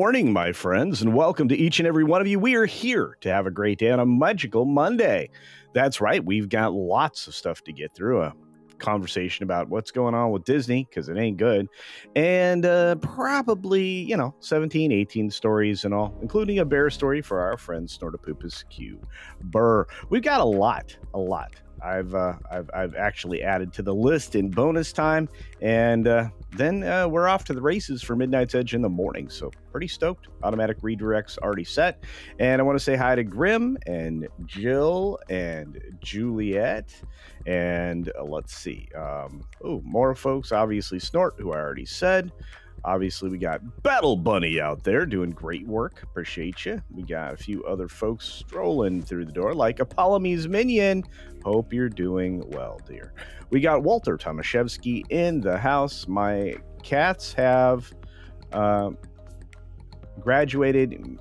morning, my friends, and welcome to each and every one of you. We are here to have a great day on a magical Monday. That's right. We've got lots of stuff to get through. A conversation about what's going on with Disney, because it ain't good. And probably, 17, 18 stories and all, including a bear story for our friend Snortopoopas Q. Burr. We've got a lot. I've actually added to the list in bonus time, and then we're off to the races for Midnight's Edge in the morning. So pretty stoked. Automatic redirects already set, and I want to say hi to Grim and Jill and Juliet, and let's see. More folks. Obviously, Snort, who I already said. Obviously, we got Battle Bunny out there doing great work. Appreciate you. We got a few other folks strolling through the door, like Apollome's Minion. Hope you're doing well, dear. We got Walter Tomaszewski in the house. My cats have graduated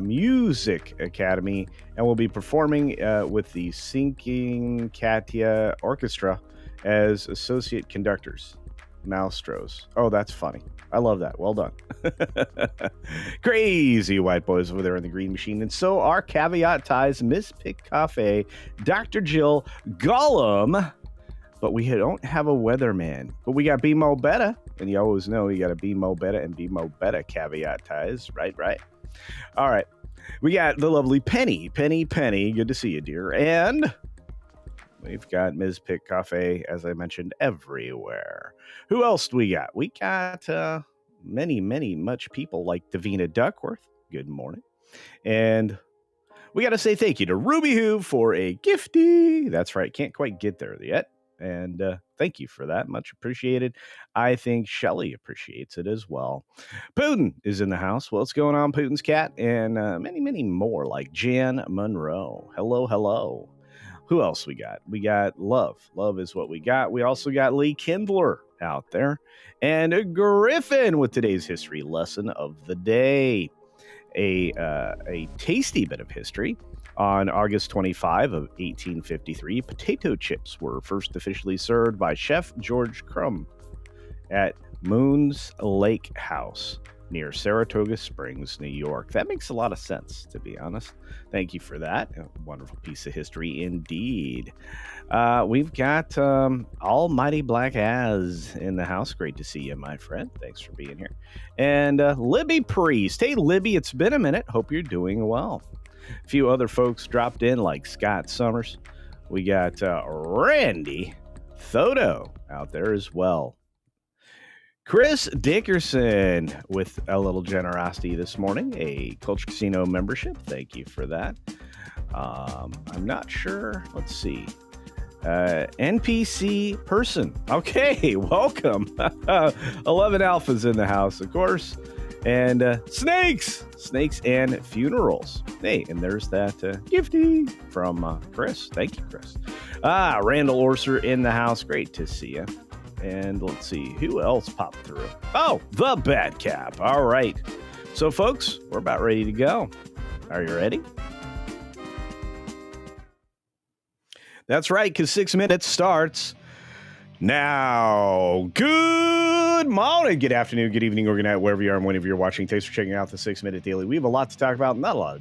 Music Academy and will be performing with the Sinking Katia Orchestra as associate conductors. Maestros. Oh, that's funny. I love that. Well done. Crazy white boys over there in the green machine. And so our caveat ties Miss Pick Cafe, Dr. Jill, Gollum. But we don't have a weatherman. But we got BMO Beta. And you always know you got a BMO Beta and BMO Beta caveat ties. Right. All right. We got the lovely Penny. Penny. Good to see you, dear. And we've got Ms. Pick Cafe, as I mentioned, everywhere. Who else do we got? We got many much people like Davina Duckworth. Good morning. And we got to say thank you to Ruby Who for a gifty. That's right. Can't quite get there yet. And thank you for that. Much appreciated. I think Shelly appreciates it as well. Putin is in the house. What's going on, Putin's cat? And many more like Jan Monroe. Hello. Who else we got? We got Love. Love is what we got. We also got Lee Kindler out there. And a Griffin with today's history lesson of the day. A tasty bit of history. On August 25 of 1853, potato chips were first officially served by Chef George Crumb at Moon's Lake House near Saratoga Springs, New York. That makes a lot of sense, to be honest. Thank you for that. A wonderful piece of history indeed. We've got Almighty Black Az in the house. Great to see you, my friend. Thanks for being here. And Libby Priest. Hey, Libby, it's been a minute. Hope you're doing well. A few other folks dropped in, like Scott Summers. We got Randy Thodo out there as well. Chris Dickerson with a little generosity this morning, a Culture Casino membership. Thank you for that. I'm not sure. Let's see. NPC person. Okay, welcome. 11 Alphas in the house, of course. And snakes and funerals. Hey, and there's that gifty from Chris. Thank you, Chris. Randall Orser in the house. Great to see you. And let's see, who else popped through? Oh, the Bad Cap. All right. So, folks, we're about ready to go. Are you ready? That's right, because 6 minutes starts now. Good morning, good afternoon, good evening, or good night, wherever you are and whenever you're watching. Thanks for checking out the 6 Minute Daily. We have a lot to talk about, not a lot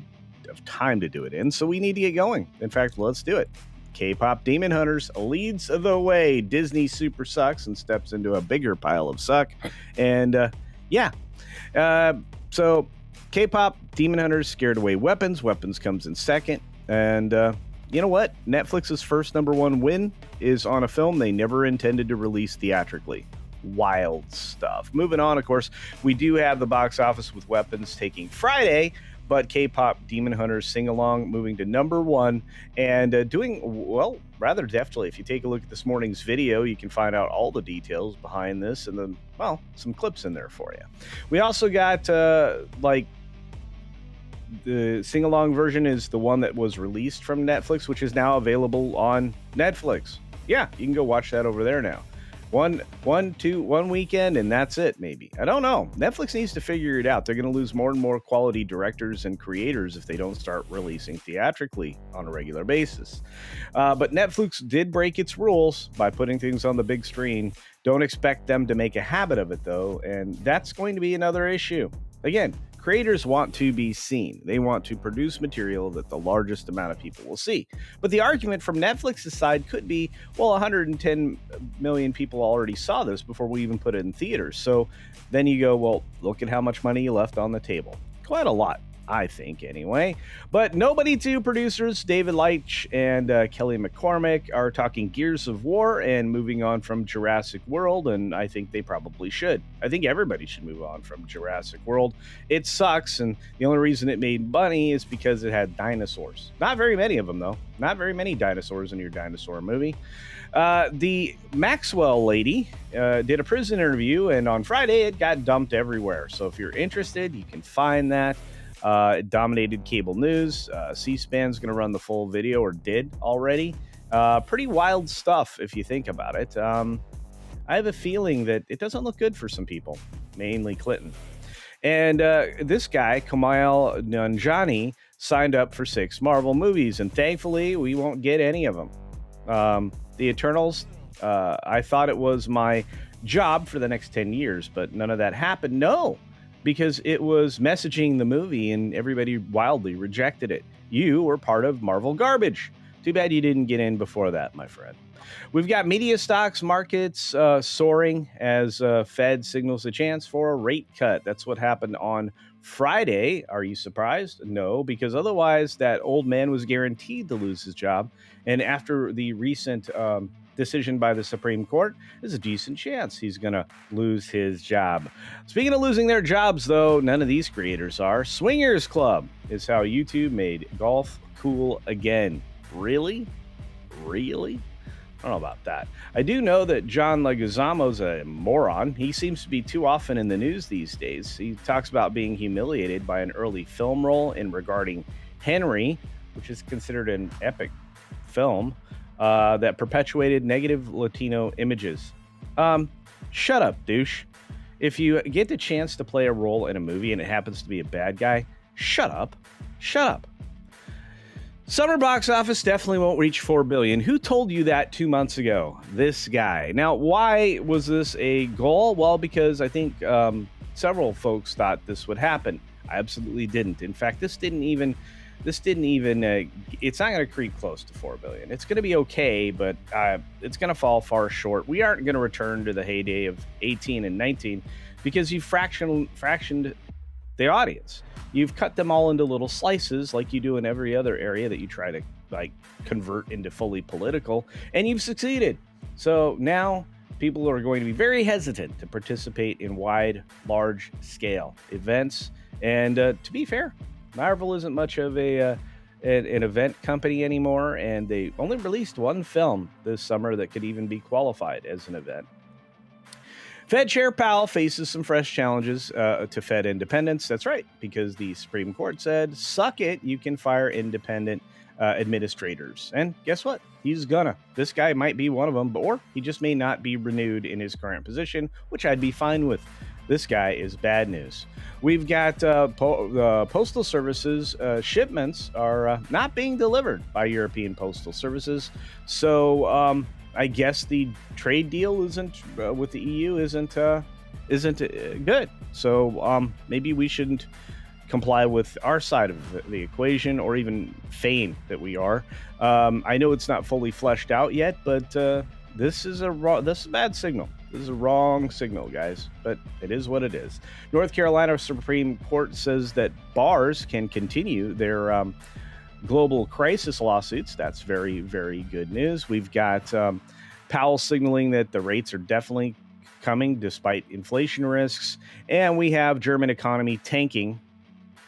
of time to do it in, so we need to get going. In fact, let's do it. K-pop Demon Hunters leads the way. Disney super sucks and steps into a bigger pile of suck. And so K-pop Demon Hunters scared away Weapons. Weapons comes in second. And you know what? Netflix's first #1 win is on a film they never intended to release theatrically. Wild stuff. Moving on, of course, we do have the box office with Weapons taking Friday, but K-pop Demon Hunters Sing Along moving to #1 and doing, well, rather deftly. If you take a look at this morning's video, you can find out all the details behind this and then, well, some clips in there for you. We also got, the sing-along version is the one that was released from Netflix, which is now available on Netflix. Yeah, you can go watch that over there now. One weekend, and that's it, maybe. I don't know. Netflix needs to figure it out. They're going to lose more and more quality directors and creators if they don't start releasing theatrically on a regular basis. But Netflix did break its rules by putting things on the big screen. Don't expect them to make a habit of it, though, and that's going to be another issue. Again, Creators want to be seen. They want to produce material that the largest amount of people will see. But the argument from Netflix's side could be, well, 110 million people already saw this before we even put it in theaters. So then you go, well, look at how much money you left on the table. Quite a lot, I think, anyway. But Nobody 2 producers David Leitch and Kelly McCormick are talking Gears of War and moving on from Jurassic World, and I think they probably should. I think everybody should move on from Jurassic World. It sucks, and the only reason it made money is because it had dinosaurs. Not very many of them, though. Not very many dinosaurs in your dinosaur movie. The Maxwell lady did a prison interview, and on Friday it got dumped everywhere. So if you're interested, you can find that. It dominated cable news. C-SPAN's going to run the full video, or did already. Pretty wild stuff if you think about it. I have a feeling that it doesn't look good for some people, mainly Clinton. And this guy, Kumail Nanjiani, signed up for 6 Marvel movies, and thankfully we won't get any of them. The Eternals, I thought it was my job for the next 10 years, but none of that happened. No, because it was messaging the movie and everybody wildly rejected it. You were part of Marvel garbage. Too bad you didn't get in before that, my friend. We've got media stocks markets soaring as Fed signals a chance for a rate cut. That's what happened on Friday. Are you surprised? No, because otherwise that old man was guaranteed to lose his job. And after the recent decision by the Supreme Court, there's a decent chance he's going to lose his job. Speaking of losing their jobs, though, none of these creators are. Swingers Club is how YouTube made golf cool again. Really? Really? I don't know about that. I do know that John Leguizamo's a moron. He seems to be too often in the news these days. He talks about being humiliated by an early film role in Regarding Henry, which is considered an epic film that perpetuated negative Latino images. Shut up, douche. If you get the chance to play a role in a movie and it happens to be a bad guy, shut up. Shut up. Summer box office definitely won't reach $4 billion. Who told you that 2 months ago? This guy. Now, why was this a goal? Well, because I think several folks thought this would happen. I absolutely didn't. In fact, it's not going to creep close to $4 billion. It's going to be okay, but it's going to fall far short. We aren't going to return to the heyday of 18 and 19 because you fractioned the audience. You've cut them all into little slices like you do in every other area that you try to convert into fully political, and you've succeeded. So now people are going to be very hesitant to participate in large scale events. And to be fair, Marvel isn't much of an event company anymore, and they only released one film this summer that could even be qualified as an event. Fed Chair Powell faces some fresh challenges to Fed independence. That's right, because the Supreme Court said, suck it, you can fire independent administrators. And guess what? He's gonna. This guy might be one of them, or he just may not be renewed in his current position, which I'd be fine with. This guy is bad news. We've got Postal Service's shipments are not being delivered by European Postal Services. So I guess the trade deal isn't with the EU isn't good. So maybe we shouldn't comply with our side of the equation, or even feign that we are. I know it's not fully fleshed out yet, but this is a bad signal. This is a wrong signal, guys, but it is what it is. North Carolina Supreme Court says that bars can continue their global crisis lawsuits. That's very, very good news. We've got Powell signaling that the rates are definitely coming despite inflation risks. And we have German economy tanking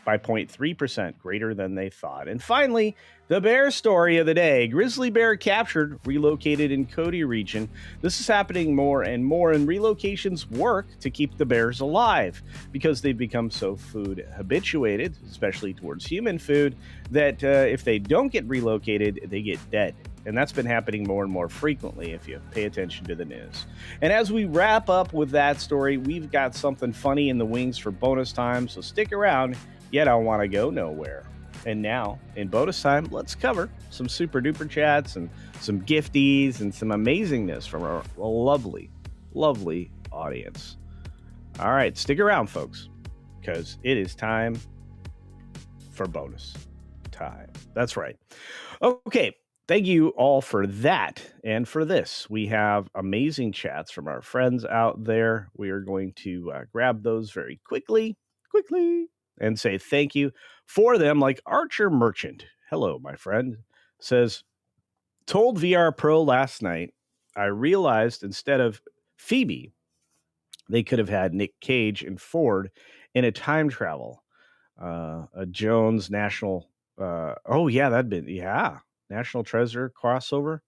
by 0.3%, greater than they thought. And finally, the bear story of the day. Grizzly bear captured, relocated in Cody region. This is happening more and more, and relocations work to keep the bears alive because they've become so food habituated, especially towards human food, that if they don't get relocated, they get dead. And that's been happening more and more frequently if you pay attention to the news. And as we wrap up with that story, we've got something funny in the wings for bonus time, so stick around. You don't want to go nowhere. And now, in bonus time, let's cover some super duper chats and some gifties and some amazingness from our lovely, lovely audience. All right, stick around, folks. because it is time for bonus time. That's right. Okay. Thank you all for that. And for this, we have amazing chats from our friends out there. We are going to grab those very quickly, and say thank you for them. Like Archer Merchant. Hello, my friend. Says, told VR Pro last night, I realized instead of Phoebe, they could have had Nick Cage and Ford in a time travel. A Jones National. Oh yeah, National Treasure crossover.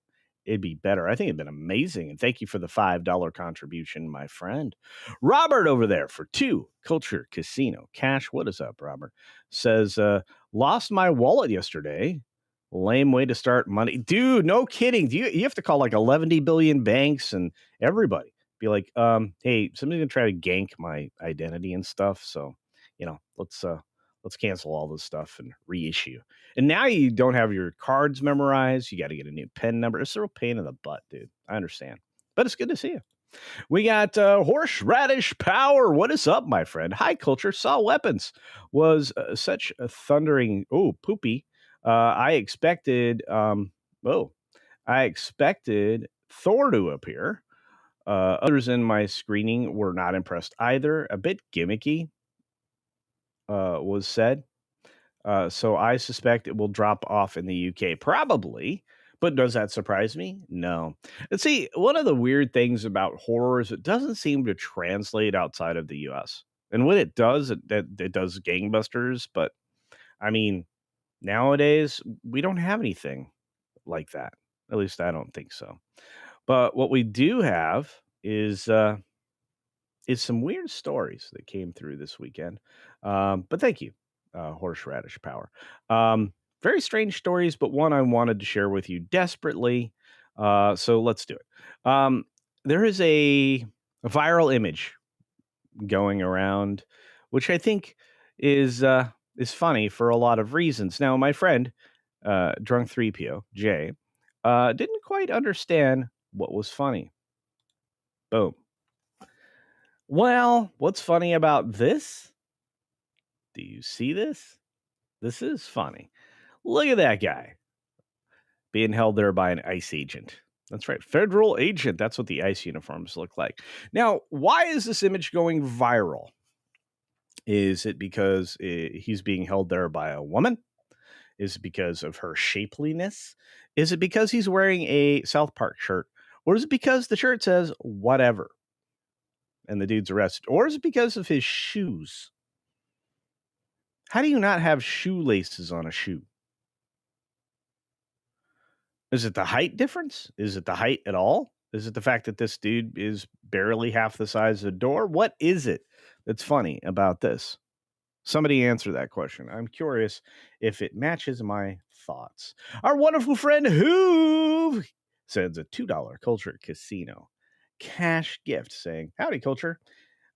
It'd be better. I think it'd been amazing. And thank you for the $5 contribution, my friend. Robert over there for 2 Culture Casino Cash. What is up, Robert? Says, lost my wallet yesterday. Lame way to start money. Dude, no kidding. You have to call like 11 billion banks and everybody. Be like, hey, somebody's gonna try to gank my identity and stuff. So, let's cancel all this stuff and reissue. And now you don't have your cards memorized. You got to get a new PIN number. It's a real pain in the butt, dude. I understand. But it's good to see you. We got Horseradish Power. What is up, my friend? High Culture Saw Weapons was such a thundering, poopy. I expected, I expected Thor to appear. Others in my screening were not impressed either. A bit gimmicky, was said. So I suspect it will drop off in the UK, probably. But does that surprise me? No. And see, one of the weird things about horror is it doesn't seem to translate outside of the US. And when it does, it does gangbusters. But I mean, nowadays, we don't have anything like that. At least I don't think so. But what we do have is some weird stories that came through this weekend. But thank you, Horseradish Power. Very strange stories, but one I wanted to share with you desperately. So let's do it. There is a viral image going around, which I think is funny for a lot of reasons. Now, my friend, Drunk 3PO, Jay, didn't quite understand what was funny. Boom. Well, what's funny about this? Do you see this? This is funny. Look at that guy being held there by an ICE agent. That's right, federal agent. That's what the ICE uniforms look like. Now, why is this image going viral? Is it because he's being held there by a woman? Is it because of her shapeliness? Is it because he's wearing a South Park shirt? Or is it because the shirt says whatever and the dude's arrested? Or is it because of his shoes? How do you not have shoelaces on a shoe? Is it the height difference? Is it the height at all? Is it the fact that this dude is barely half the size of the door? What is it that's funny about this? Somebody answer that question. I'm curious if it matches my thoughts. Our wonderful friend Hoove sends a $2 Culture Casino cash gift saying, howdy, Culture.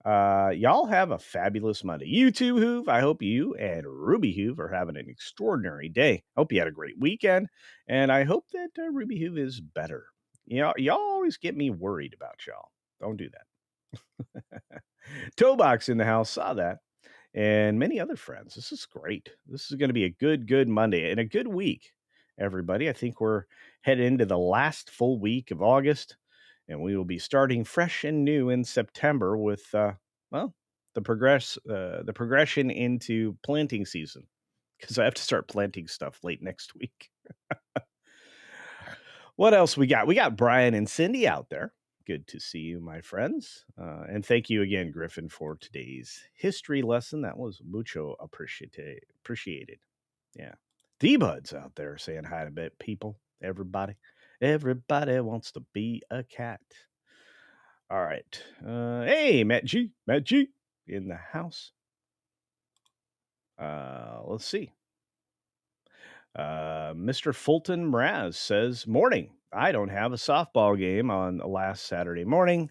Y'all have a fabulous Monday. You too, Hoove. I hope you and Ruby Hoove are having an extraordinary day. Hope you had a great weekend, and I hope that Ruby Hoove is better. Y'all always get me worried about y'all. Don't do that. Toebox in the house saw that, and many other friends. This is great. This is going to be a good Monday and a good week, everybody. I think we're headed into the last full week of August. And we will be starting fresh and new in September with, the progression into planting season, because I have to start planting stuff late next week. What else we got? We got Brian and Cindy out there. Good to see you, my friends. And thank you again, Griffin, for today's history lesson. That was mucho appreciated. Yeah. D-Buds out there saying hi to bit people. Everybody wants to be a cat. All right. Hey, Matt G in the house. Let's see. Mr. Fulton Mraz says, morning. I don't have a softball game on last Saturday morning,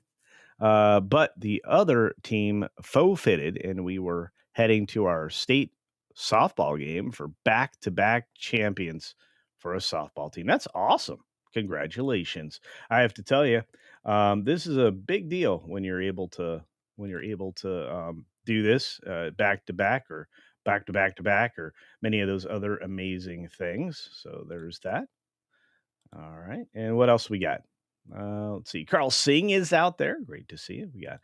but the other team fitted, and we were heading to our state softball game for back-to-back champions for a softball team. That's awesome. Congratulations. I have to tell you, this is a big deal when you're able to do this back to back or back to back to back or many of those other amazing things. So there's that. All right. And what else we got? Let's see. Carl Singh is out there. Great to see you. We got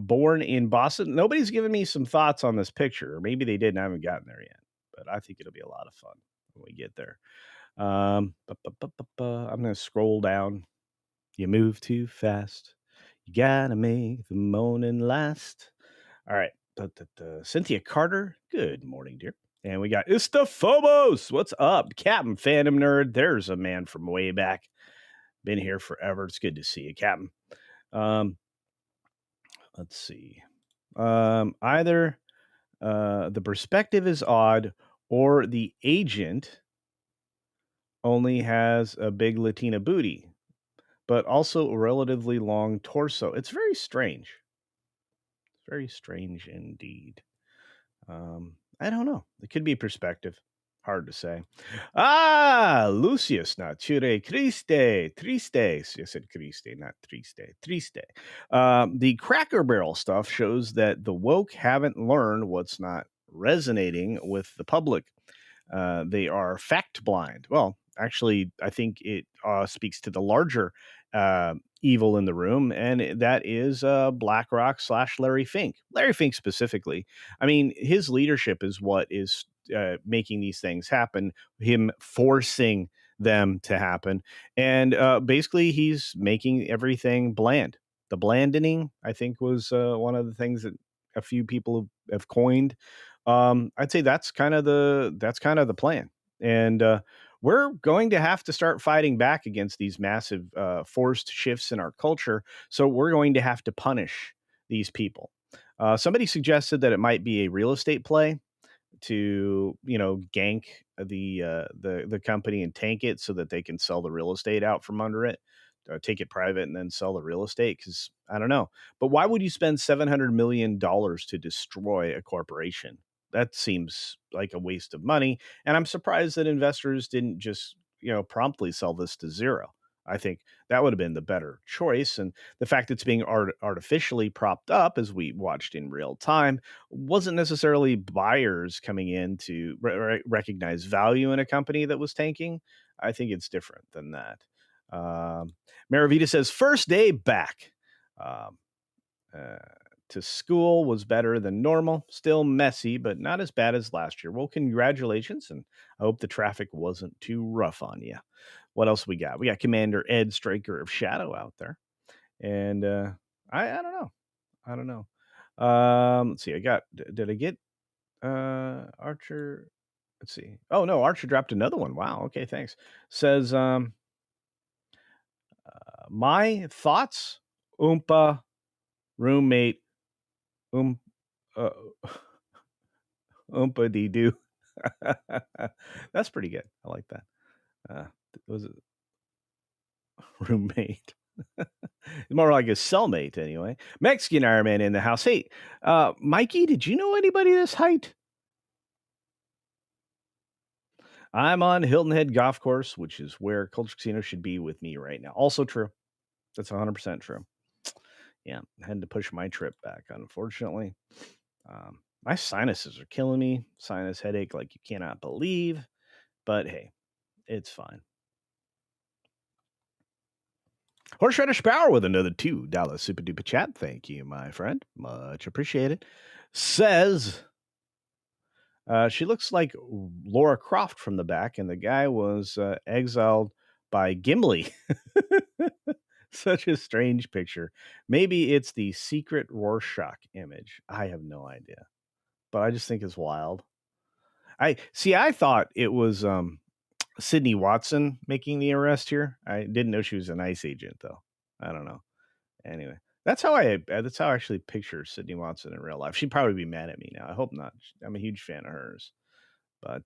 Born in Boston. Nobody's given me some thoughts on this picture, or maybe they did and I haven't gotten there yet. But I think it'll be a lot of fun when we get there. I'm going to scroll down. You move too fast. You gotta make the morning last. All right. Cynthia Carter. Good morning, dear. And we got Istafobos. What's up? Captain Phantom Nerd. There's a man from way back. Been here forever. It's good to see you, Captain. Let's see. Either the perspective is odd or the agent only has a big Latina booty, but also a relatively long torso. It's very strange. Very strange indeed. I don't know. It could be perspective. Hard to say. Lucius Nature Triste. Triste. You said Triste, not Triste. Triste. The Cracker Barrel stuff shows that the woke haven't learned what's not resonating with the public. They are fact blind. Well, actually, I think it speaks to the larger evil in the room, and that is BlackRock / Larry Fink. Larry Fink specifically. I mean, his leadership is what is making these things happen, him forcing them to happen. And basically, he's making everything bland. The blandening, I think, was one of the things that a few people have coined. I'd say that's kind of the plan. And we're going to have to start fighting back against these massive forced shifts in our culture. So we're going to have to punish these people. Somebody suggested that it might be a real estate play to gank the company and tank it so that they can sell the real estate out from under it, take it private and then sell the real estate. Because I don't know, but why would you spend $700 million to destroy a corporation? That seems like a waste of money, and I'm surprised that investors didn't just promptly sell this to zero. I think that would have been the better choice. And the fact it's being artificially propped up, as we watched in real time, wasn't necessarily buyers coming in to recognize value in a company that was tanking. I think it's different than that. Maravita says, first day back to school was better than normal. Still messy, but not as bad as last year. Well, congratulations, and I hope the traffic wasn't too rough on you. What else we got? We got Commander Ed Straker of Shadow out there. And I don't know. I don't know. Let's see. Did I get Archer? Let's see. Oh no, Archer dropped another one. Wow. Okay, thanks. Says my thoughts, Oompa roommate, uh, Oompa dee doo. That's pretty good. I like that. Was it roommate? More like a cellmate, anyway. Mexican Iron Man in the house. Hey, Mikey, did you know anybody this height? I'm on Hilton Head Golf Course, which is where Culture Casino should be with me right now. Also true. That's 100% true. Yeah, I had to push my trip back, unfortunately. My sinuses are killing me. Sinus headache like you cannot believe. But hey, it's fine. Horseradish Power with another $2 super duper chat. Thank you, my friend. Much appreciated. Says she looks like Laura Croft from the back, and the guy was exiled by Gimli. Such a strange picture. Maybe it's the secret Rorschach image. I have no idea, but I just think it's wild. I thought it was Sydney Watson making the arrest here. I didn't know she was an ICE agent, though. I don't know. Anyway, that's how I actually picture Sydney Watson in real life. She'd probably be mad at me now. I hope not. I'm a huge fan of hers. But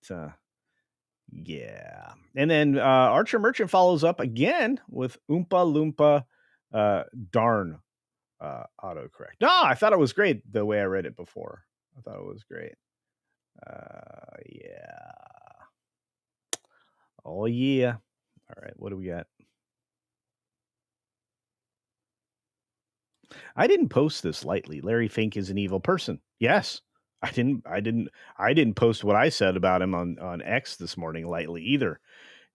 yeah. And then Archer Merchant follows up again with Oompa Loompa darn autocorrect. No, I thought it was great the way I read it before. I thought it was great. Yeah. Oh, yeah. All right. What do we got? I didn't post this lightly. Larry Fink is an evil person. Yes. I didn't post what I said about him on X this morning lightly either.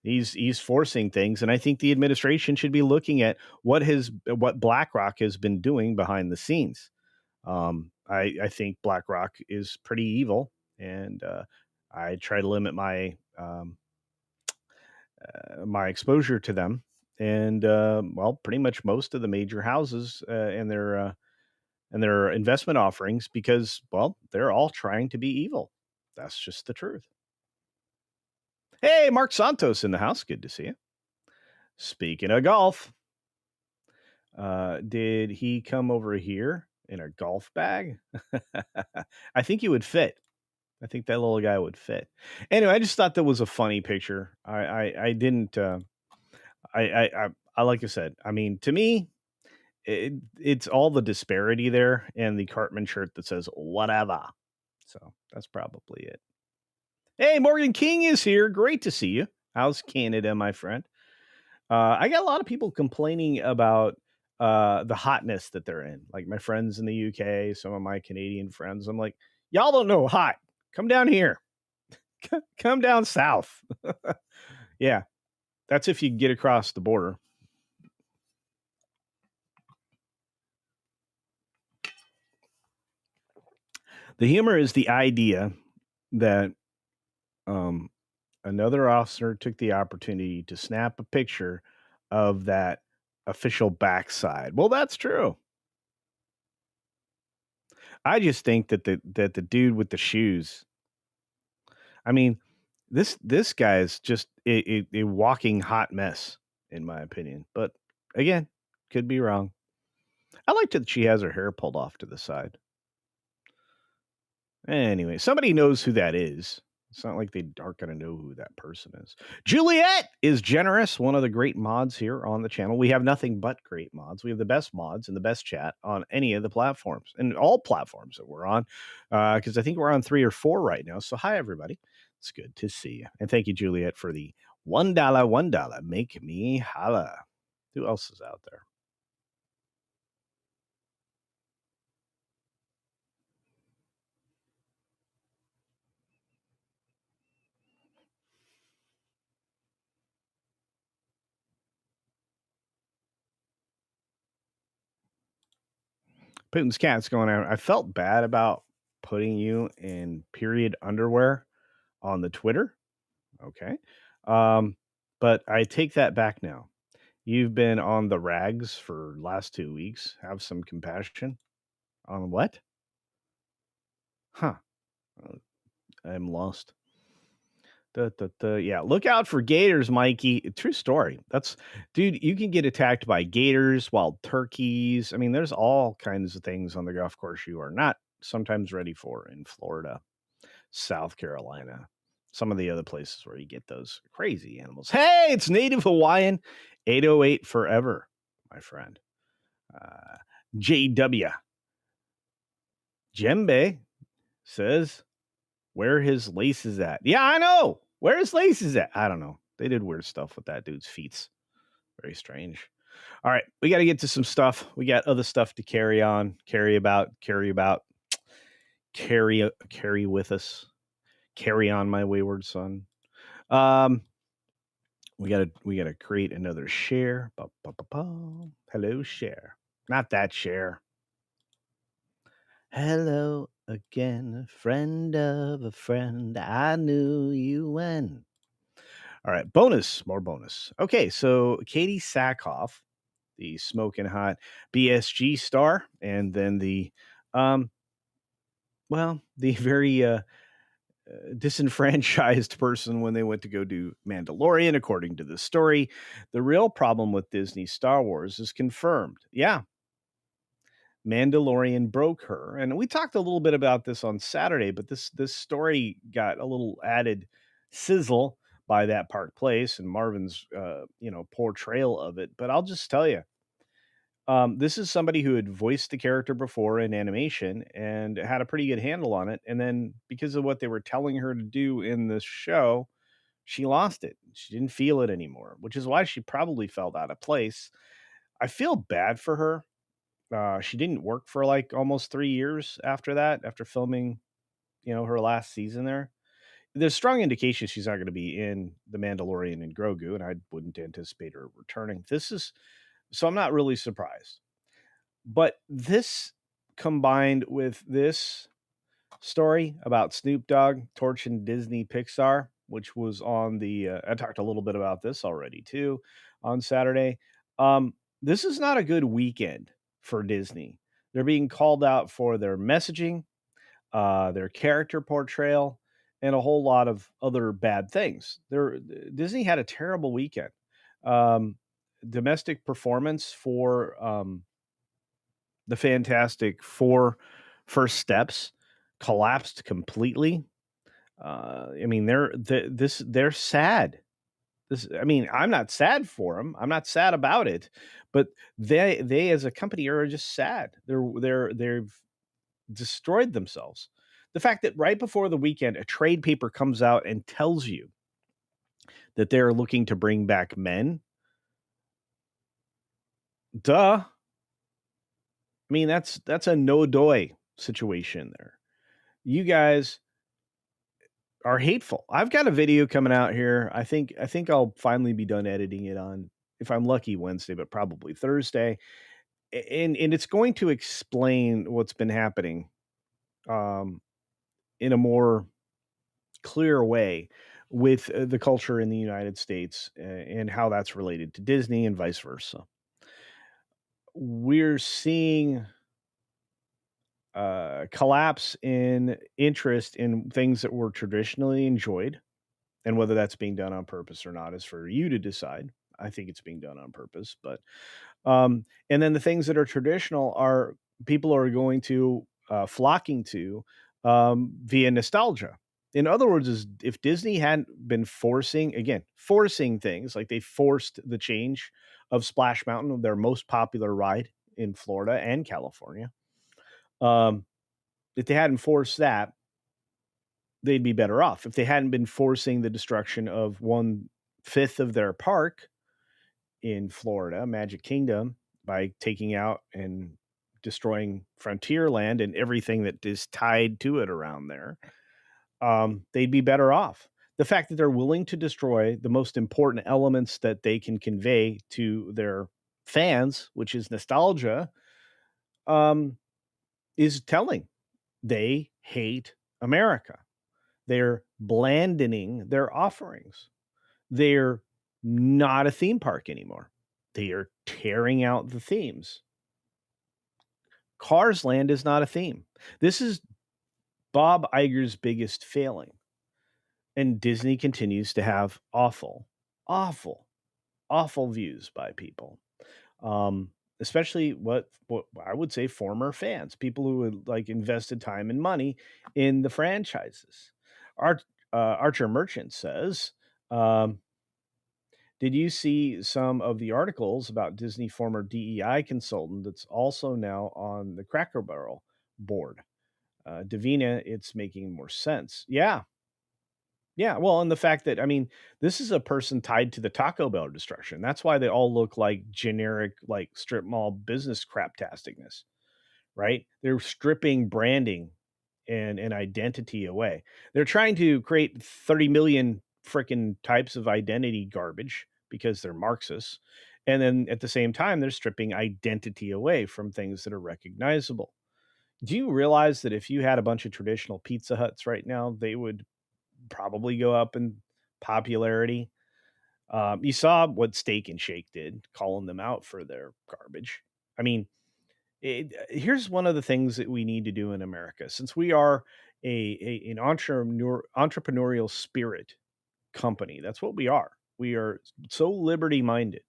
He's forcing things, and I think the administration should be looking at what BlackRock has been doing behind the scenes. I think BlackRock is pretty evil, and I try to limit my exposure to them. And well, pretty much most of the major houses and their investment offerings, because well, they're all trying to be evil. That's just the truth. Hey, Mark Santos in the house. Good to see you. Speaking of golf, did he come over here in a golf bag? I think he would fit. I think that little guy would fit. Anyway, I just thought that was a funny picture. I didn't. I like I said. I mean, to me, it's all the disparity there and the Cartman shirt that says whatever. So that's probably it. Hey, Morgan King is here. Great to see you. How's Canada, my friend? I got a lot of people complaining about the hotness that they're in. Like my friends in the UK, some of my Canadian friends. I'm like, y'all don't know hot. Come down here. Come down south. Yeah, that's if you get across the border. The humor is the idea that um, another officer took the opportunity to snap a picture of that official backside. Well, that's true. I just think that the dude with the shoes. I mean, this guy is just a walking hot mess, in my opinion. But again, could be wrong. I like that she has her hair pulled off to the side. Anyway, somebody knows who that is. It's not like they aren't going to know who that person is. Juliet is generous, one of the great mods here on the channel. We have nothing but great mods. We have the best mods and the best chat on any of the platforms, and all platforms that we're on, because I think we're on 3 or 4 right now. So hi, everybody. It's good to see you. And thank you, Juliet, for the $1. Make me holla. Who else is out there? Putin's cat's going out. I felt bad about putting you in period underwear on the Twitter. Okay. Um, but I take that back now. You've been on the rags for last 2 weeks. Have some compassion. On what? Huh. I'm lost. Yeah, look out for gators, Mikey. True story. Dude, you can get attacked by gators, wild turkeys. I mean, there's all kinds of things on the golf course you are not sometimes ready for in Florida, South Carolina, some of the other places where you get those crazy animals. Hey, it's Native Hawaiian 808 forever, my friend. JW. Jembe says, where his laces at? Yeah, I know. Where his laces at? I don't know. They did weird stuff with that dude's feet. Very strange. All right, we got to get to some stuff. We got other stuff to carry about, carry with us. Carry on, my wayward son. We gotta create another share. Hello, share. Not that share. Hello again, friend of a friend. I knew you when. All right, more bonus. Okay, so Katie Sackhoff, the smoking hot BSG star, and then the the very disenfranchised person when they went to go do Mandalorian, according to the story. The real problem with Disney Star Wars is confirmed. Yeah, Mandalorian broke her, and we talked a little bit about this on Saturday. But this story got a little added sizzle by that Park Place and Marvin's portrayal of it. But I'll just tell you, this is somebody who had voiced the character before in animation and had a pretty good handle on it. And then because of what they were telling her to do in this show, she lost it. She didn't feel it anymore, which is why she probably felt out of place. I feel bad for her. She didn't work for like almost 3 years after that, after filming, her last season there. There's strong indication she's not going to be in The Mandalorian and Grogu, and I wouldn't anticipate her returning. So I'm not really surprised. But this combined with this story about Snoop Dogg torching Disney Pixar, which was on I talked a little bit about this already too on Saturday. Um, this is not a good weekend for Disney. They're being called out for their messaging, their character portrayal, and a whole lot of other bad things. Disney had a terrible weekend. Um, Domestic performance for the Fantastic Four First Steps collapsed completely. I mean, they're sad. I mean, I'm not sad for them. I'm not sad about it, but they as a company are just sad. They've destroyed themselves. The fact that right before the weekend, a trade paper comes out and tells you that they're looking to bring back men. Duh. I mean, that's a no doy situation there. You guys are hateful. I've got a video coming out here. I think I'll finally be done editing it on, if I'm lucky, Wednesday, but probably Thursday. And it's going to explain what's been happening um, in a more clear way with the culture in the United States and how that's related to Disney and vice versa. We're seeing collapse in interest in things that were traditionally enjoyed. And whether that's being done on purpose or not is for you to decide. I think it's being done on purpose, but and then the things that are traditional are people are going to flocking to via nostalgia. In other words, is if Disney hadn't been forcing things like they forced the change of Splash Mountain, their most popular ride in Florida and California. Um, if they hadn't forced that, they'd be better off. If they hadn't been forcing the destruction of 1/5 of their park in Florida, Magic Kingdom, by taking out and destroying Frontierland and everything that is tied to it around there, they'd be better off. The fact that they're willing to destroy the most important elements that they can convey to their fans, which is nostalgia, um, is telling. They hate America. They're blandening their offerings. They're not a theme park anymore. They are tearing out the themes. Cars Land is not a theme. This is Bob Iger's biggest failing. And Disney continues to have awful, awful views by people. Especially what I would say former fans, people who had like invested time and money in the franchises. Archer Merchant says, um, did you see some of the articles about Disney former DEI consultant that's also now on the Cracker Barrel board? Davina, it's making more sense. Yeah. Yeah. Well, and the fact that, I mean, this is a person tied to the Taco Bell destruction. That's why they all look like generic, like strip mall business craptasticness, right? They're stripping branding and identity away. They're trying to create 30 million freaking types of identity garbage because they're Marxists. And then at the same time, they're stripping identity away from things that are recognizable. Do you realize that if you had a bunch of traditional Pizza Huts right now, they would probably go up in popularity? You saw what Steak and Shake did, calling them out for their garbage. I mean, here's one of the things that we need to do in America, since we are an entrepreneurial spirit company. That's what we are. We are so liberty minded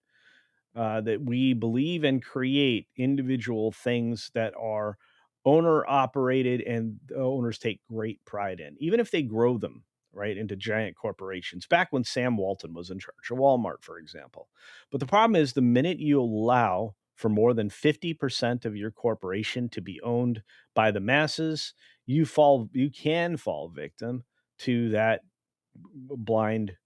that we believe and create individual things that are owner operated and the owners take great pride in, even if they grow them right into giant corporations. Back when Sam Walton was in charge of Walmart, for example. But the problem is the minute you allow for more than 50% of your corporation to be owned by the masses, you can fall victim to that blind,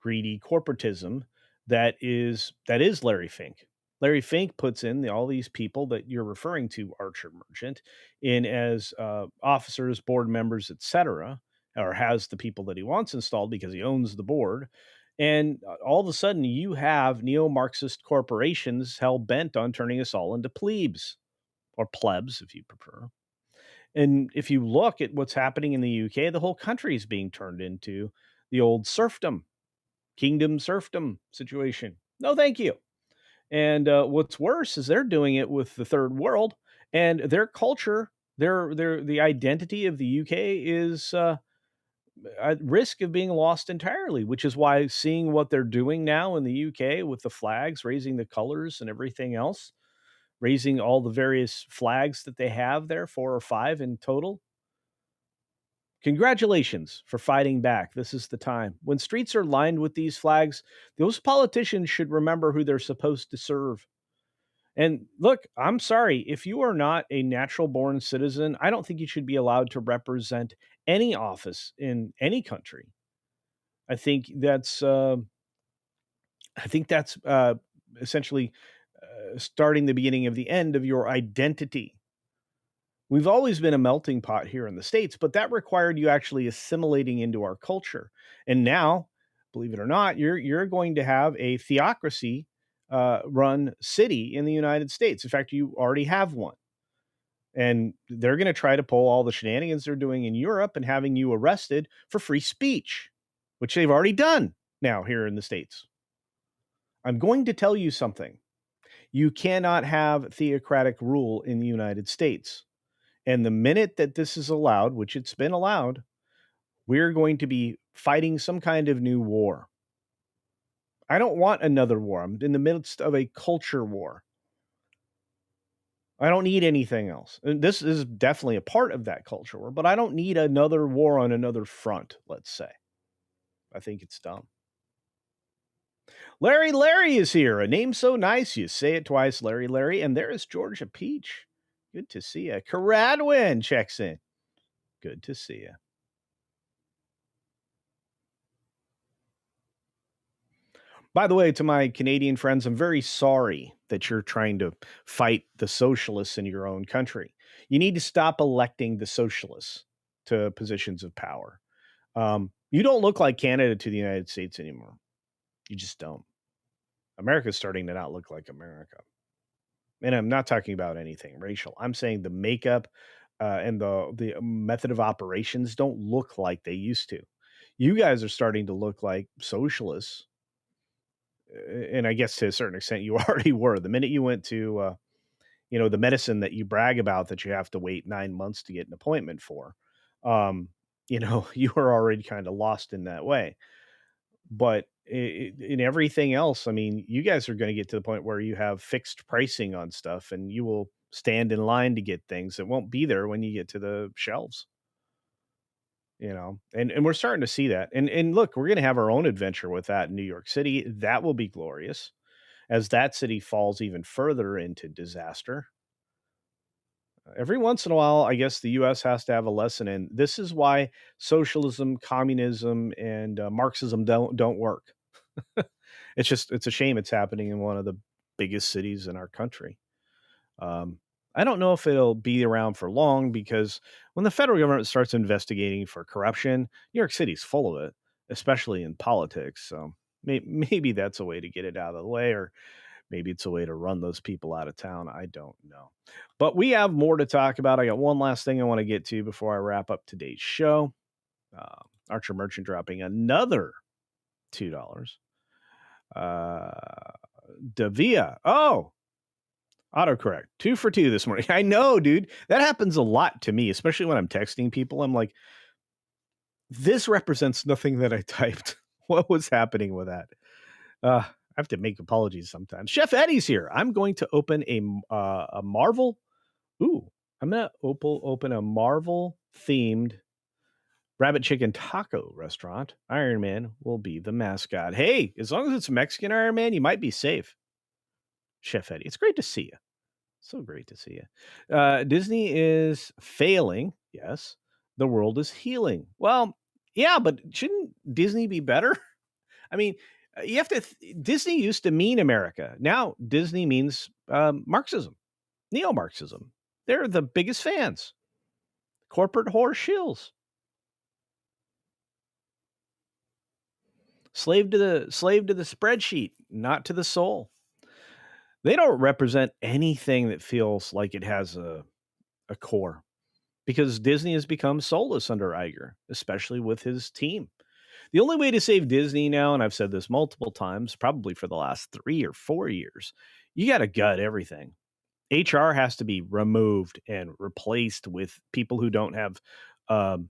greedy corporatism that is Larry Fink. Larry Fink puts in all these people that you're referring to, Archer Merchant, in as officers, board members, etc., or has the people that he wants installed because he owns the board. And all of a sudden, you have neo Marxist corporations hell bent on turning us all into plebes or plebs, if you prefer. And if you look at what's happening in the UK, the whole country is being turned into the old serfdom, kingdom serfdom situation. No, thank you. And what's worse is they're doing it with the third world, and their culture, their the identity of the UK is at risk of being lost entirely. Which is why seeing what they're doing now in the UK with the flags, raising the colors and everything else, raising all the various flags that they have there, 4 or 5 in total. Congratulations for fighting back. This is the time. When streets are lined with these flags, those politicians should remember who they're supposed to serve. And look, I'm sorry, if you are not a natural born citizen, I don't think you should be allowed to represent any office in any country. I think that's essentially starting the beginning of the end of your identity. We've always been a melting pot here in the States, but that required you actually assimilating into our culture. And now, believe it or not, you're going to have a theocracy run city in the United States. In fact, you already have one. And they're going to try to pull all the shenanigans they're doing in Europe and having you arrested for free speech, which they've already done now here in the States. I'm going to tell you something. You cannot have theocratic rule in the United States. And the minute that this is allowed, which it's been allowed, we're going to be fighting some kind of new war. I don't want another war. I'm in the midst of a culture war. I don't need anything else. And this is definitely a part of that culture war, but I don't need another war on another front, let's say. I think it's dumb. Larry is here. A name so nice, you say it twice, Larry. And there is Georgia Peach. Good to see you. Caradwin checks in. Good to see you. By the way, to my Canadian friends, I'm very sorry that you're trying to fight the socialists in your own country. You need to stop electing the socialists to positions of power. You don't look like Canada to the United States anymore. You just don't. America's starting to not look like America. And I'm not talking about anything racial. I'm saying the makeup and the method of operations don't look like they used to. You guys are starting to look like socialists, and I guess to a certain extent you already were. The minute you went to the medicine that you brag about that you have to wait 9 months to get an appointment for, you were already kind of lost in that way. But in everything else, I mean, you guys are going to get to the point where you have fixed pricing on stuff, and you will stand in line to get things that won't be there when you get to the shelves. And we're starting to see that. And look, we're going to have our own adventure with that in New York City. That will be glorious as that city falls even further into disaster. Every once in a while, I guess the US has to have a lesson in this is why socialism, communism, and Marxism don't work. It's a shame it's happening in one of the biggest cities in our country. I don't know if it'll be around for long because when the federal government starts investigating for corruption, New York City's full of it, especially in politics. So maybe that's a way to get it out of the way, or maybe it's a way to run those people out of town. I don't know. But we have more to talk about. I got one last thing I want to get to before I wrap up today's show. Archer Merchant dropping another $2. Davia. Oh, autocorrect. 2 for 2 this morning. I know, dude. That happens a lot to me, especially when I'm texting people. I'm like, this represents nothing that I typed. What was happening with that? I have to make apologies sometimes. Chef Eddie's here. I'm going to open a Marvel. Ooh, I'm going to open a Marvel themed rabbit chicken taco restaurant. Iron Man will be the mascot. Hey, as long as it's Mexican Iron Man, you might be safe. Chef Eddie, it's great to see you. So great to see you. Disney is failing. Yes. The world is healing. Well, yeah, but shouldn't Disney be better? I mean, You have to. Disney used to mean America. Now Disney means Marxism, neo-Marxism. They're the biggest fans. Corporate whore shills. Slave to the spreadsheet, not to the soul. They don't represent anything that feels like it has a core, because Disney has become soulless under Iger, especially with his team. The only way to save Disney now, and I've said this multiple times, probably for the last 3 or 4 years, you got to gut everything. HR has to be removed and replaced with people who don't have, um,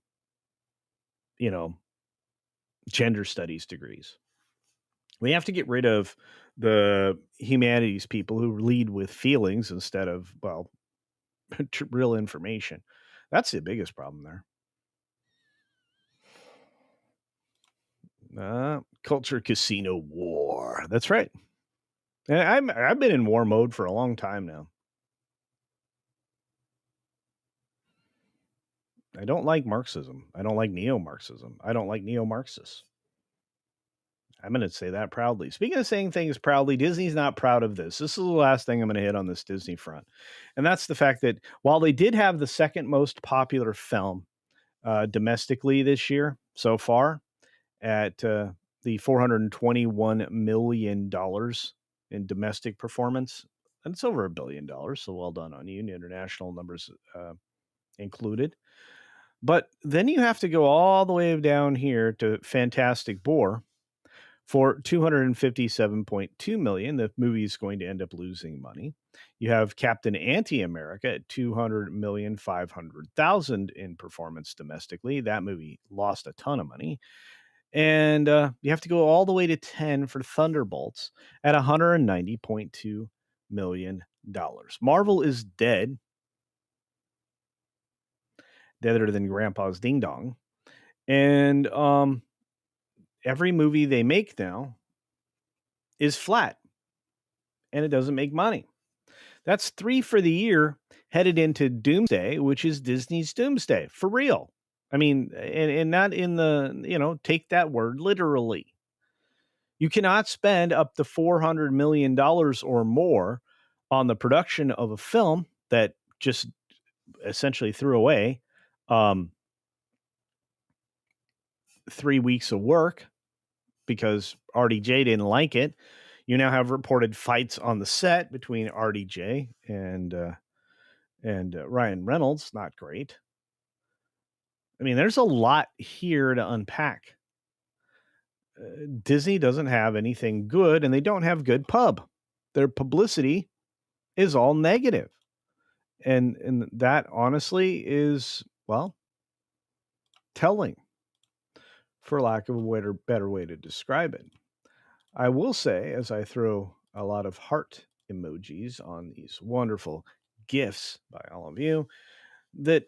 gender studies degrees. We have to get rid of the humanities people who lead with feelings instead of, well, real information. That's the biggest problem there. CultureCasino war. That's right. And I've been in war mode for a long time now. I don't like Marxism. I don't like neo-Marxism. I don't like neo-Marxists. I'm going to say that proudly. Speaking of saying things proudly, Disney's not proud of this. This is the last thing I'm going to hit on this Disney front. And that's the fact that while they did have the second most popular film domestically this year so far at the $421 million in domestic performance, and it's over $1 billion. So well done on you. International numbers included. But then you have to go all the way down here to Fantastic Boar for $257.2 million. The movie is going to end up losing money. You have Captain Anti-America at $200,500,000 in performance domestically. That movie lost a ton of money. And you have to go all the way to 10 for Thunderbolts at $190.2 million. Marvel is dead. Deader than Grandpa's Ding Dong. And every movie they make now is flat. And it doesn't make money. That's 3 for the year headed into Doomsday, which is Disney's Doomsday. For real. I mean, and not in the, take that word literally. You cannot spend up to $400 million or more on the production of a film that just essentially threw away 3 weeks of work because RDJ didn't like it. You now have reported fights on the set between RDJ and Ryan Reynolds. Not great. I mean, there's a lot here to unpack. Disney doesn't have anything good, and they don't have good pub. Their publicity is all negative. And that honestly is, well, telling, for lack of a better way to describe it. I will say, as I throw a lot of heart emojis on these wonderful gifts by all of you, that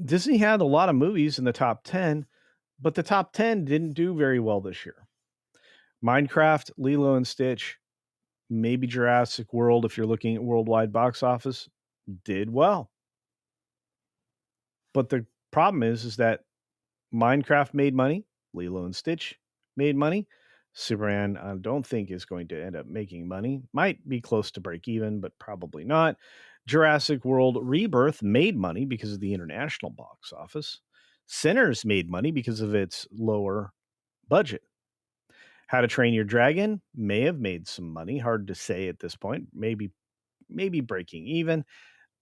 Disney had a lot of movies in the top 10, but the top 10 didn't do very well this year. Minecraft, Lilo and Stitch, maybe Jurassic World, if you're looking at worldwide box office, did well. But the problem is that Minecraft made money, Lilo and Stitch made money. Superman, I don't think is going to end up making money. Might be close to break even, but probably not. Jurassic World Rebirth made money because of the international box office. Sinners made money because of its lower budget. How to Train Your Dragon may have made some money. Hard to say at this point. Maybe breaking even.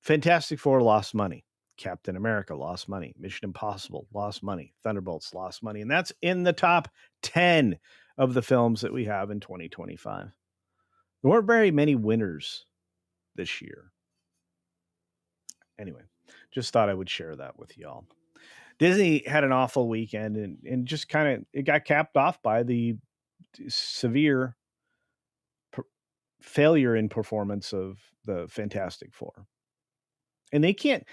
Fantastic Four lost money. Captain America lost money. Mission Impossible lost money. Thunderbolts lost money. And that's in the top 10 of the films that we have in 2025. There weren't very many winners this year. Anyway, just thought I would share that with y'all. Disney had an awful weekend and just kind of, it got capped off by the severe failure in performance of the Fantastic Four. And they can't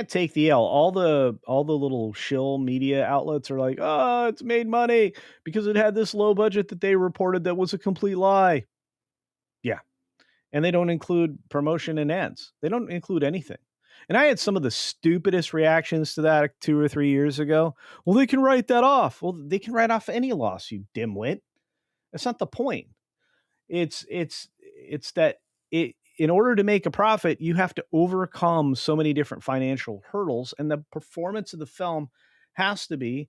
take the L. All the little shill media outlets are like, oh, it's made money because it had this low budget that they reported that was a complete lie. Yeah. And they don't include promotion and ads. They don't include anything. And I had some of the stupidest reactions to that 2 or 3 years ago. Well, they can write that off. Well, they can write off any loss, you dimwit. That's not the point. It's that in order to make a profit, you have to overcome so many different financial hurdles, and the performance of the film has to be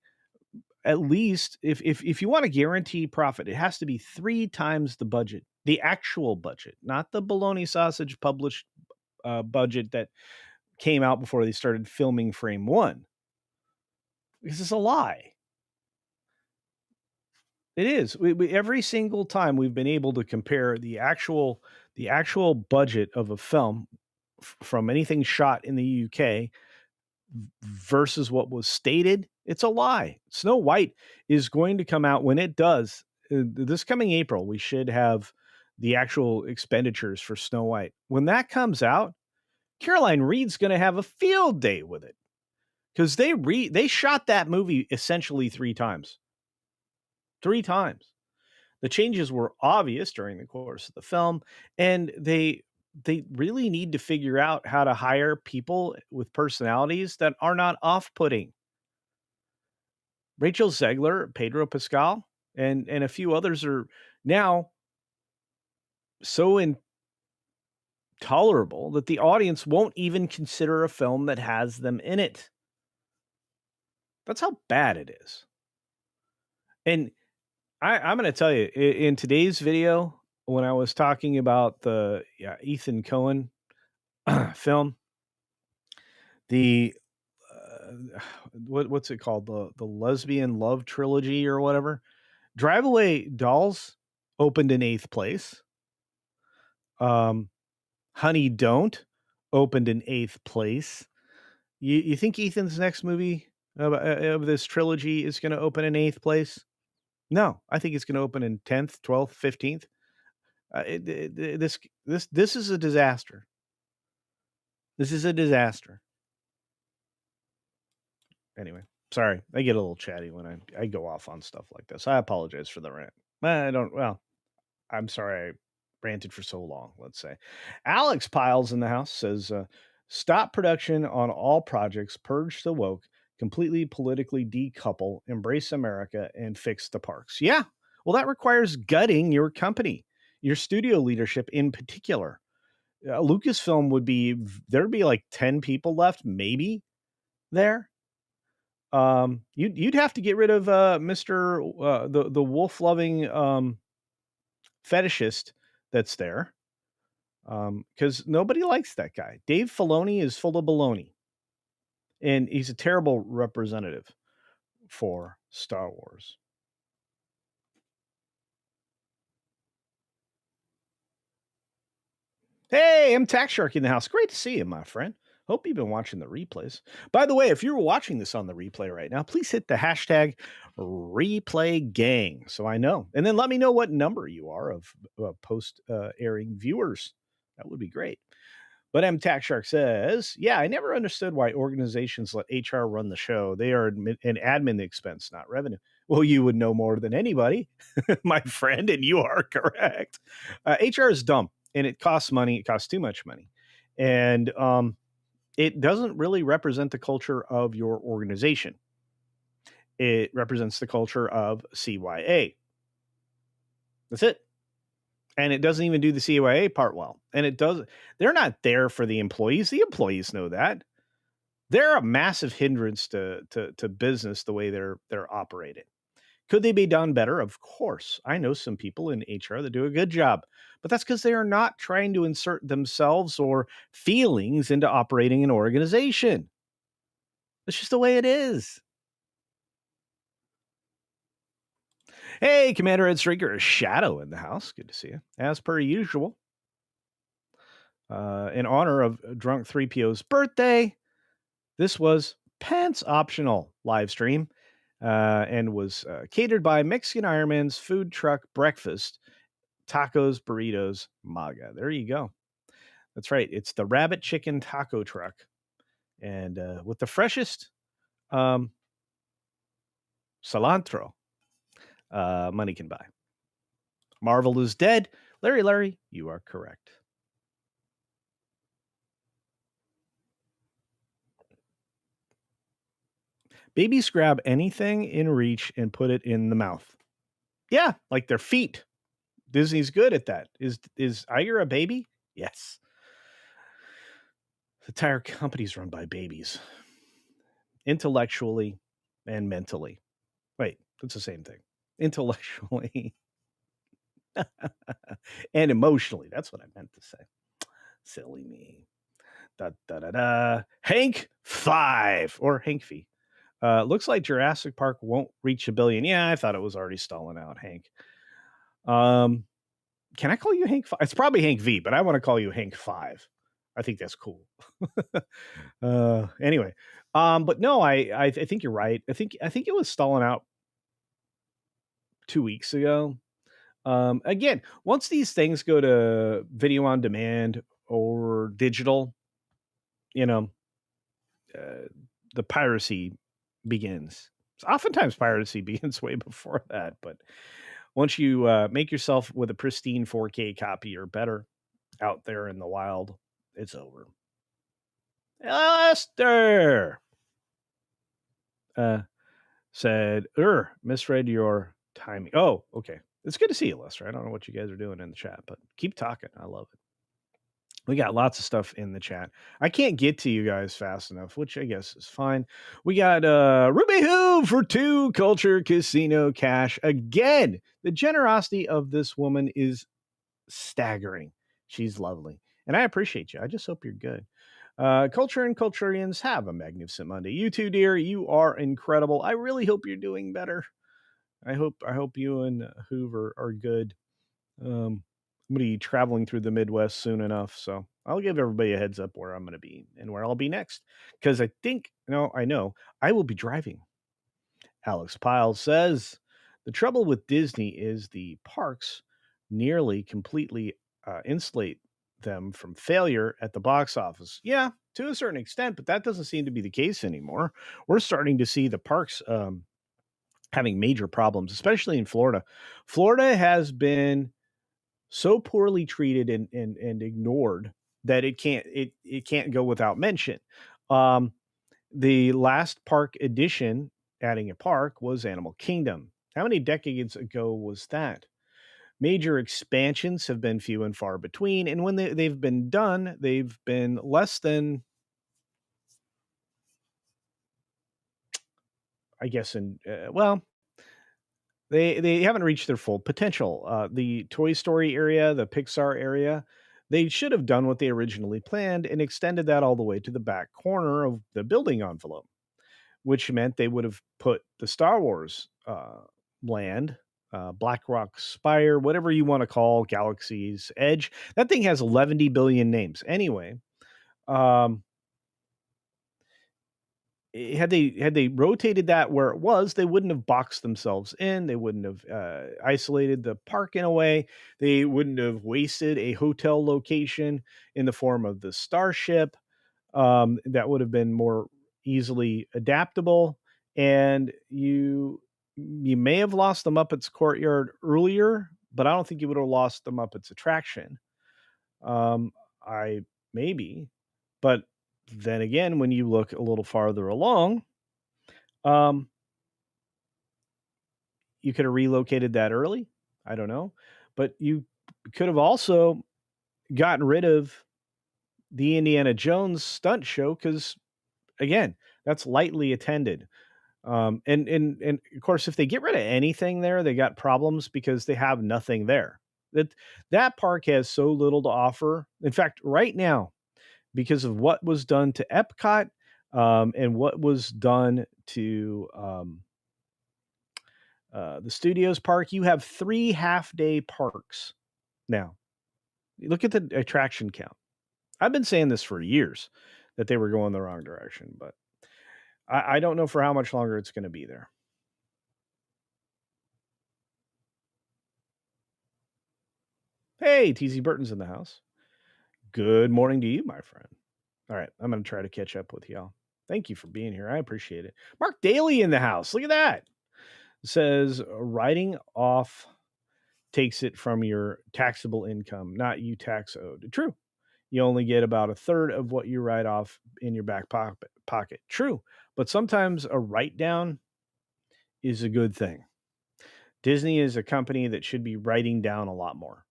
at least if you want to guarantee profit, it has to be 3 times the budget, the actual budget, not the bologna sausage published budget that came out before they started filming frame one. Because it's a lie. It is. Every single time we've been able to compare the actual budget of a film from anything shot in the UK versus what was stated, it's a lie. Snow White is going to come out when it does. This coming April, we should have the actual expenditures for Snow White. When that comes out, Caroline Reed's going to have a field day with it because they shot that movie essentially 3 times. 3 times. The changes were obvious during the course of the film, and they really need to figure out how to hire people with personalities that are not off-putting. Rachel Zegler, Pedro Pascal, and a few others are now so intolerable that the audience won't even consider a film that has them in it. That's how bad it is. And I'm going to tell you, in today's video, when I was talking about the Ethan Coen film, the what's it called, the lesbian love trilogy or whatever, Drive Away Dolls opened in 8th place. Honey Don't opened in 8th place. You think Ethan's next movie of this trilogy is going to open in 8th place? No, I think it's going to open in 10th, 12th, 15th. This is a disaster. This is a disaster. Anyway, sorry, I get a little chatty when I go off on stuff like this. I apologize for the rant. I'm sorry I ranted for so long, let's say. Alex Piles in the house says, stop production on all projects, purge the woke, completely politically decouple, embrace America, and fix the parks. Yeah, well, that requires gutting your company, your studio leadership in particular. Lucasfilm there'd be like 10 people left, maybe there. You'd have to get rid of Mr. The wolf loving fetishist that's there, because nobody likes that guy. Dave Filoni is full of baloney, and he's a terrible representative for Star Wars. Hey, I'm Tax Shark in the house. Great to see you, my friend. Hope you've been watching the replays. By the way, if you're watching this on the replay right now, please hit the hashtag replay gang so I know. And then let me know what number you are of post airing viewers. That would be great. But M Tax Shark says, yeah, I never understood why organizations let HR run the show. They are an admin expense, not revenue. Well, you would know more than anybody, my friend, and you are correct. HR is dumb, and it costs money. It costs too much money. And it doesn't really represent the culture of your organization. It represents the culture of CYA. That's it. And it doesn't even do the CYA part well. And they're not there for the employees. The employees know that. They're a massive hindrance to business the way they're operated. Could they be done better? Of course. I know some people in HR that do a good job, but that's because they are not trying to insert themselves or feelings into operating an organization. It's just the way it is. Hey, Commander Ed Striker, Shadow in the house. Good to see you. As per usual, in honor of Drunk 3PO's birthday, this was pants optional live stream and was catered by Mexican Ironman's food truck breakfast, tacos, burritos, MAGA. There you go. That's right. It's the rabbit chicken taco truck. And with the freshest cilantro money can buy. Marvel is dead. Larry, you are correct. Babies grab anything in reach and put it in the mouth. Yeah, like their feet. Disney's good at that. Is Iger a baby? Yes. The entire company's run by babies, intellectually and mentally. Wait, that's the same thing. Intellectually and emotionally. That's what I meant to say. Silly me. Da, da, da, da. Hank 5 or Hank V. Looks like Jurassic Park won't reach 1 billion. Yeah, I thought it was already stalling out, Hank. Can I call you Hank 5? It's probably Hank V, but I want to call you Hank 5. I think that's cool. Anyway, but no, I think you're right. I think it was stalling out 2 weeks ago. Again, once these things go to video on demand or digital, you know, the piracy begins. So oftentimes piracy begins way before that, but once you make yourself with a pristine 4K copy or better out there in the wild, it's over. Lester said, misread your timing. Oh, okay. It's good to see you, Lester. I don't know what you guys are doing in the chat, but keep talking. I love it. We got lots of stuff in the chat. I can't get to you guys fast enough, which I guess is fine. We got Ruby Who for 2 Culture Casino cash. Again, the generosity of this woman is staggering. She's lovely. And I appreciate you. I just hope you're good. Culture and Culturians, have a magnificent Monday. You too, dear. You are incredible. I really hope you're doing better. I hope you and Hoover are good. I'm going to be traveling through the Midwest soon enough, so I'll give everybody a heads up where I'm going to be and where I'll be next. Because I know I will be driving. Alex Piles says the trouble with Disney is the parks nearly completely insulate them from failure at the box office. Yeah, to a certain extent, but that doesn't seem to be the case anymore. We're starting to see the parks having major problems, especially in Florida. Florida has been so poorly treated and ignored that it can't go without mention. The last park addition, adding a park, was Animal Kingdom. How many decades ago was that? Major expansions have been few and far between, and when they've been done, they've been less than, I guess, they haven't reached their full potential. The Toy Story area, the Pixar area, they should have done what they originally planned and extended that all the way to the back corner of the building envelope, which meant they would have put the Star Wars land, Black Rock Spire, whatever you want to call Galaxy's Edge. That thing has 11 billion names. Anyway, had they rotated that where it was, they wouldn't have boxed themselves in. They wouldn't have isolated the park in a way. They wouldn't have wasted a hotel location in the form of the Starship. That would have been more easily adaptable. And you may have lost the Muppets Courtyard earlier, but I don't think you would have lost the Muppets attraction. I maybe, but then again, when you look a little farther along, you could have relocated that early. I don't know, but you could have also gotten rid of the Indiana Jones stunt show because, again, that's lightly attended. And of course, if they get rid of anything there, they got problems because they have nothing there. That park has so little to offer. In fact, right now, because of what was done to Epcot and what was done to the Studios Park, you have 3 half-day parks now. Look at the attraction count. I've been saying this for years that they were going the wrong direction, but I don't know for how much longer it's going to be there. Hey, TZ Burton's in the house. Good morning to you, my friend. All right, I'm going to try to catch up with y'all. Thank you for being here. I appreciate it. Mark Daly in the house. Look at that. It says writing off takes it from your taxable income, not you tax owed. True. You only get about a third of what you write off in your back pocket. True. But sometimes a write down is a good thing. Disney is a company that should be writing down a lot more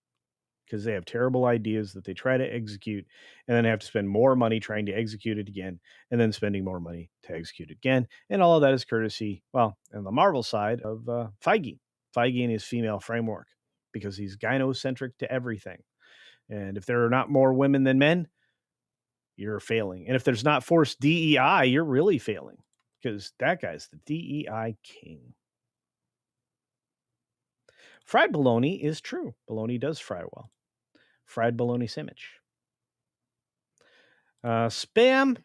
because they have terrible ideas that they try to execute and then have to spend more money trying to execute it again and then spending more money to execute it again. And all of that is courtesy, well, on the Marvel side of Feige and his female framework, because he's gynocentric to everything. And if there are not more women than men, you're failing. And if there's not forced DEI, you're really failing because that guy's the DEI king. Fried bologna is true. Bologna does fry well. Fried bologna sandwich. Spam.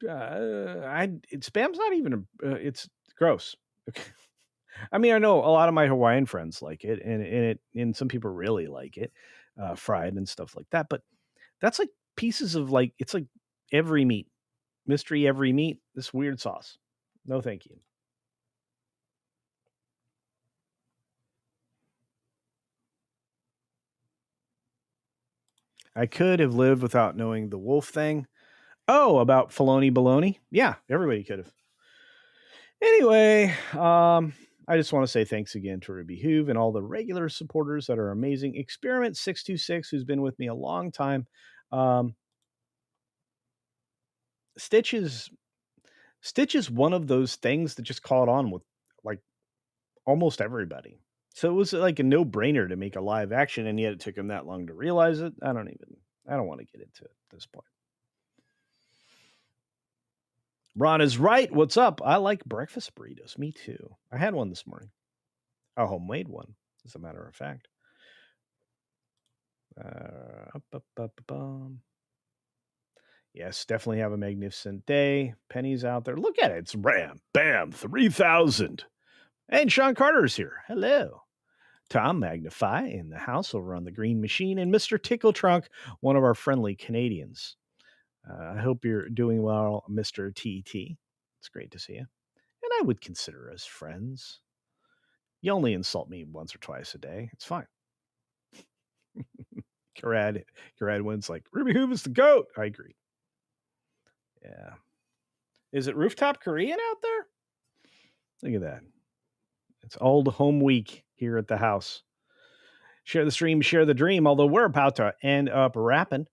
Spam's not even. It's gross. Okay. I mean, I know a lot of my Hawaiian friends like it, and some people really like it, fried and stuff like that. But that's like pieces of it's like every meat, mystery every meat. This weird sauce. No, thank you. I could have lived without knowing the wolf thing. Oh, about Filoni Baloney? Yeah, everybody could have. Anyway, I just want to say thanks again to Ruby Hoove and all the regular supporters that are amazing. Experiment 626, who's been with me a long time. Stitch is one of those things that just caught on with like almost everybody. So it was like a no-brainer to make a live action, and yet it took him that long to realize it. I don't want to get into it at this point. Ron is right. What's up? I like breakfast burritos. Me too. I had one this morning. A homemade one, as a matter of fact. Yes, definitely have a magnificent day. Penny's out there. Look at it. It's bam, 3,000. And Sean Carter's here. Hello. Tom Magnify in the house over on the Green Machine, and Mr. Tickle Trunk, one of our friendly Canadians. I hope you're doing well, Mr. TT. It's great to see you. And I would consider us friends. You only insult me once or twice a day. It's fine. Karad wins like, Ruby Hoove is the GOAT. I agree. Yeah. Is it Rooftop Korean out there? Look at that. It's old home week here at the house. Share the stream, share the dream, although we're about to end up rapping.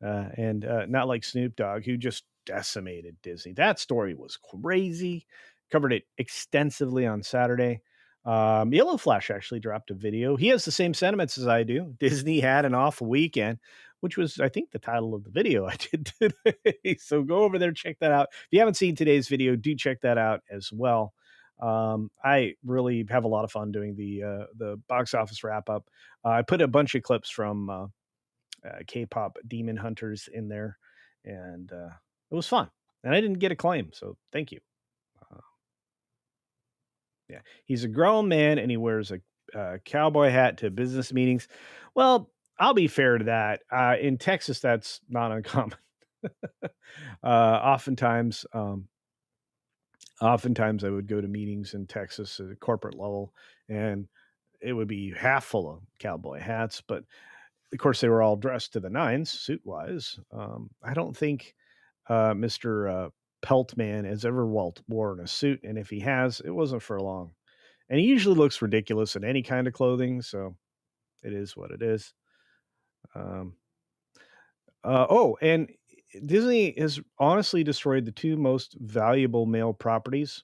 And not like Snoop Dogg, who just decimated Disney. That story was crazy. Covered it extensively on Saturday. Yellow Flash actually dropped a video. He has the same sentiments as I do. Disney had an awful weekend, which was, I think, the title of the video I did today. So go over there, check that out. If you haven't seen today's video, do check that out as well. I really have a lot of fun doing the box office wrap up. I put a bunch of clips from K-pop Demon Hunters in there, and it was fun. And I didn't get a claim, so thank you. Yeah, he's a grown man, and he wears a cowboy hat to business meetings. Well, I'll be fair to that. In Texas, that's not uncommon. Oftentimes, I would go to meetings in Texas at a corporate level, and it would be half full of cowboy hats, but of course, they were all dressed to the nines, suit wise. I don't think Mr. Peltman has ever worn a suit, and if he has, it wasn't for long. And he usually looks ridiculous in any kind of clothing, so it is what it is. And Disney has honestly destroyed the two most valuable male properties.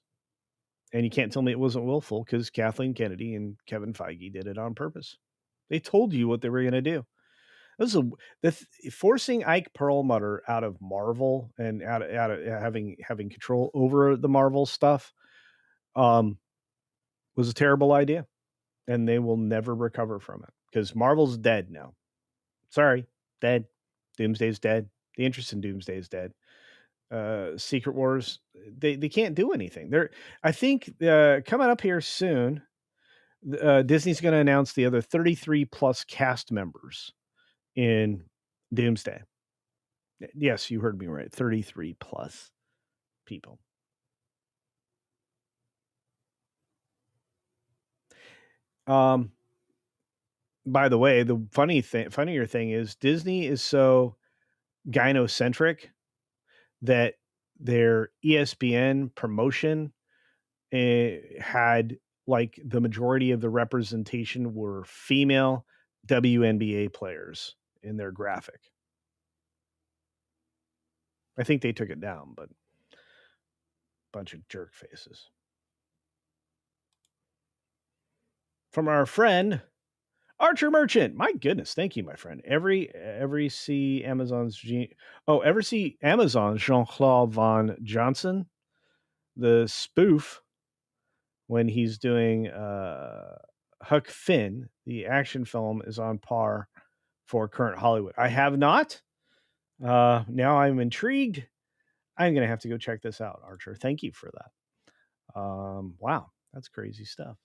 And you can't tell me it wasn't willful because Kathleen Kennedy and Kevin Feige did it on purpose. They told you what they were going to do. This is forcing Ike Perlmutter out of Marvel and out of having control over the Marvel stuff was a terrible idea, and they will never recover from it because Marvel's dead now. Sorry, dead. Doomsday's dead. The interest in Doomsday is dead. Secret Wars, they can't do anything. I think coming up here soon, Disney's going to announce the other 33 plus cast members in Doomsday. Yes, you heard me right. 33 plus people. By the way, the funnier thing is Disney is so gynocentric that their ESPN promotion had like the majority of the representation were female WNBA players in their graphic. I think they took it down, but bunch of jerk faces. From our friend Archer Merchant. My goodness, thank you, my friend. Ever see Amazon's Jean-Claude Van Johnson, the spoof when he's doing Huck Finn, the action film is on par for current Hollywood. I have not. Now I'm intrigued. I'm gonna have to go check this out, Archer. Thank you for that. Wow, that's crazy stuff.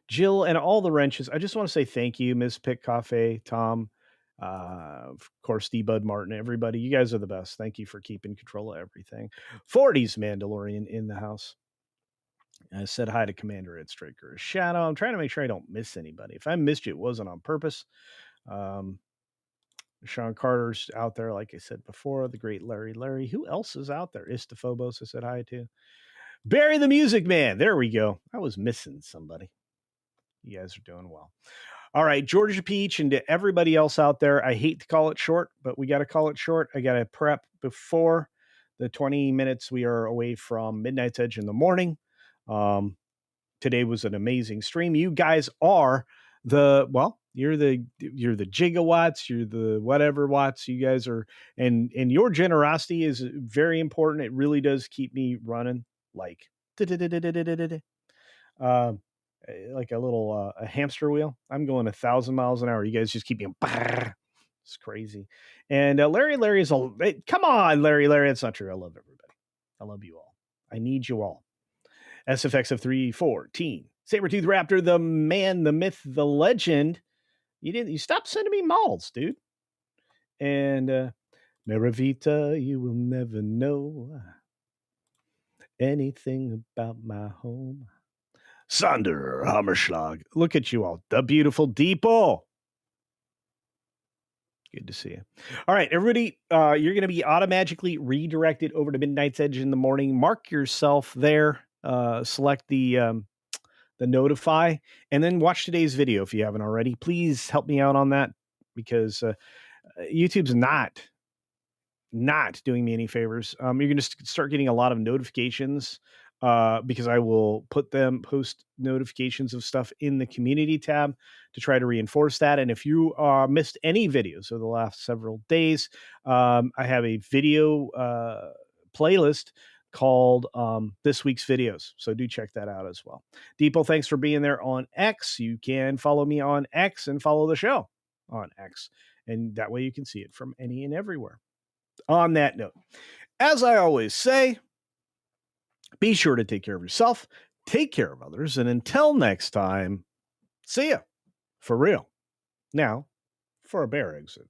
Jill and all the wrenches. I just want to say thank you, Miss Pick Cafe, Tom, of course, D Bud Martin, everybody. You guys are the best. Thank you for keeping control of everything. 40s Mandalorian in the house. I said hi to Commander Ed Straker. Shadow. I'm trying to make sure I don't miss anybody. If I missed you, it wasn't on purpose. Sean Carter's out there, like I said before. The great Larry. Who else is out there? Istaphobos, I said hi to. Barry the Music Man. There we go. I was missing somebody. You guys are doing well. All right, Georgia Peach, and to everybody else out there, I hate to call it short, but we got to call it short. I got to prep before the 20 minutes we are away from Midnight's Edge in the morning. Today was an amazing stream. You guys are you're the gigawatts, you're the whatever watts. You guys are, and your generosity is very important. It really does keep me running like like a little a hamster wheel. I'm going 1,000 miles an hour. You guys just keep me. It's crazy. And Larry is come on, Larry. That's not true. I love everybody. I love you all. I need you all. SFX of 314. Sabertooth Raptor, the man, the myth, the legend. You stopped sending me malls, dude. And Maravita, you will never know anything about my home. Sander Hammerschlag. Look at you all. The beautiful Deeple. Good to see you. All right, everybody, you're going to be automatically redirected over to Midnight's Edge in the morning. Mark yourself there. Select the notify, and then watch today's video if you haven't already. Please help me out on that, because YouTube's not doing me any favors. You're going to start getting a lot of notifications because I will post notifications of stuff in the community tab to try to reinforce that. And if you missed any videos over the last several days, I have a video playlist called This Week's Videos. So do check that out as well. Deepo, thanks for being there on X. You can follow me on X and follow the show on X. And that way you can see it from any and everywhere. On that note, as I always say, be sure to take care of yourself, take care of others, and until next time, see ya. For real. Now, for a bear exit.